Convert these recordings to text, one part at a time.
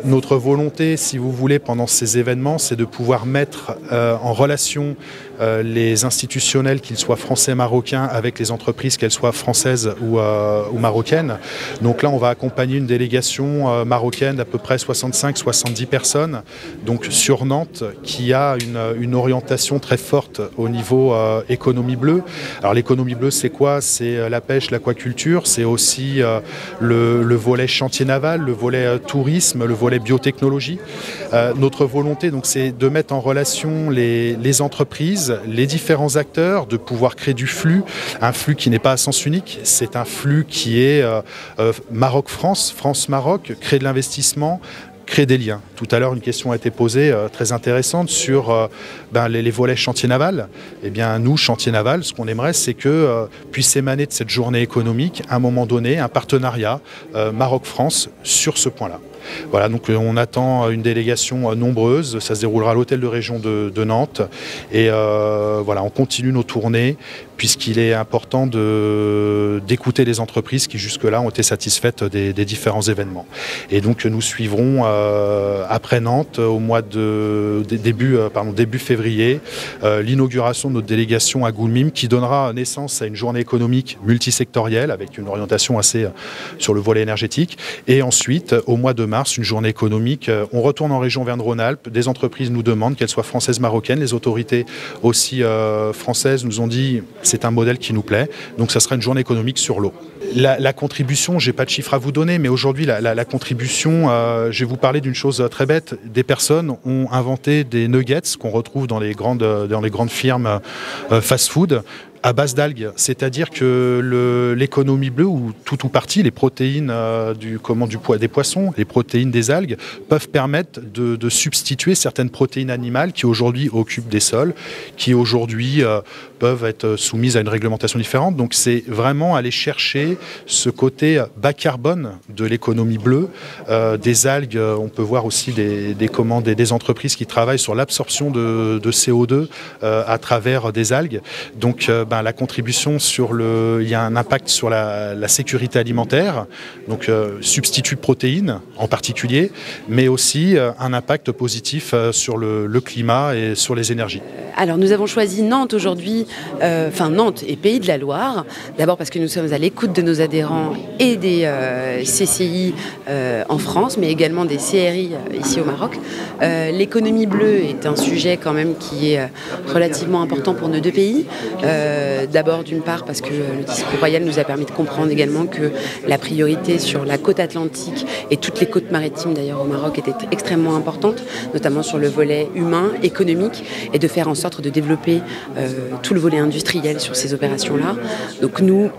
Notre volonté, si vous voulez, pendant ces événements, c'est de pouvoir mettre en relation les institutionnels, qu'ils soient français, marocains, avec les entreprises, qu'elles soient françaises ou marocaines. Donc là, on va accompagner une délégation marocaine d'à peu près 65-70 personnes, donc sur Nantes, qui a une orientation très forte au niveau économie bleue. Alors l'économie bleue, c'est quoi? C'est la pêche, l'aquaculture, c'est aussi le volet chantier naval, le volet tourisme, le volet biotechnologie. Notre volonté, donc, c'est de mettre en relation les entreprises, les différents acteurs, de pouvoir créer du flux, un flux qui n'est pas à sens unique, c'est un flux qui est Maroc-France, France-Maroc, créer de l'investissement, créer des liens. Tout à l'heure, une question a été posée très intéressante sur les volets chantier naval. Eh bien, nous, chantier naval, ce qu'on aimerait, c'est que puisse émaner de cette journée économique, à un moment donné, un partenariat Maroc-France sur ce point-là. Voilà, donc on attend une délégation nombreuse, ça se déroulera à l'hôtel de région de Nantes et voilà, on continue nos tournées puisqu'il est important d'écouter les entreprises qui jusque-là ont été satisfaites des différents événements. Et donc nous suivrons après Nantes au mois de début février l'inauguration de notre délégation à Goulmim qui donnera naissance à une journée économique multisectorielle avec une orientation assez sur le volet énergétique et ensuite au mois de mars, une journée économique. On retourne en région Auvergne-Rhône-Alpes. Des entreprises nous demandent, qu'elles soient françaises, marocaines. Les autorités aussi françaises nous ont dit c'est un modèle qui nous plaît. Donc ça sera une journée économique sur l'eau. La contribution, je n'ai pas de chiffres à vous donner, mais aujourd'hui la contribution, je vais vous parler d'une chose très bête. Des personnes ont inventé des nuggets qu'on retrouve dans les grandes firmes fast-food à base d'algues, c'est-à-dire que l'économie bleue ou tout ou partie, les protéines des poissons, les protéines des algues peuvent permettre de substituer certaines protéines animales qui aujourd'hui occupent des sols, qui aujourd'hui peuvent être soumises à une réglementation différente. Donc c'est vraiment aller chercher ce côté bas carbone de l'économie bleue. Des algues, on peut voir aussi des entreprises qui travaillent sur l'absorption de CO2 à travers des algues. Donc la contribution il y a un impact sur la sécurité alimentaire, donc substitut de protéines en particulier, mais aussi un impact positif sur le climat et sur les énergies. Alors nous avons choisi Nantes aujourd'hui, Nantes et Pays de la Loire, d'abord parce que nous sommes à l'écoute de nos adhérents et des CCI en France, mais également des CRI ici au Maroc. L'économie bleue est un sujet quand même qui est relativement important pour nos deux pays. D'abord d'une part parce que le discours royal nous a permis de comprendre également que la priorité sur la côte atlantique et toutes les côtes maritimes d'ailleurs au Maroc était extrêmement importante, notamment sur le volet humain, économique, et de faire en sorte de développer tout le volet industriel sur ces opérations-là. Donc nous,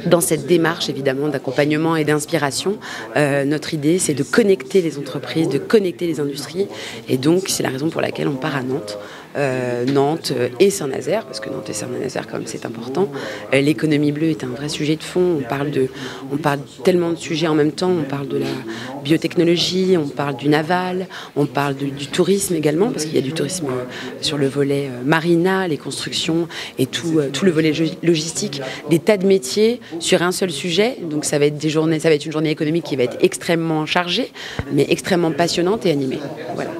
dans cette démarche évidemment d'accompagnement et d'inspiration, notre idée c'est de connecter les entreprises, de connecter les industries, et donc c'est la raison pour laquelle on part à Nantes. Nantes et Saint-Nazaire, parce que Nantes et Saint-Nazaire, comme c'est important. L'économie bleue est un vrai sujet de fond. On parle tellement de sujets en même temps. On parle de la biotechnologie, on parle du naval, on parle du tourisme également, parce qu'il y a du tourisme sur le volet marina, les constructions et tout le volet logistique, des tas de métiers sur un seul sujet. Donc ça va être une journée économique qui va être extrêmement chargée, mais extrêmement passionnante et animée. Voilà.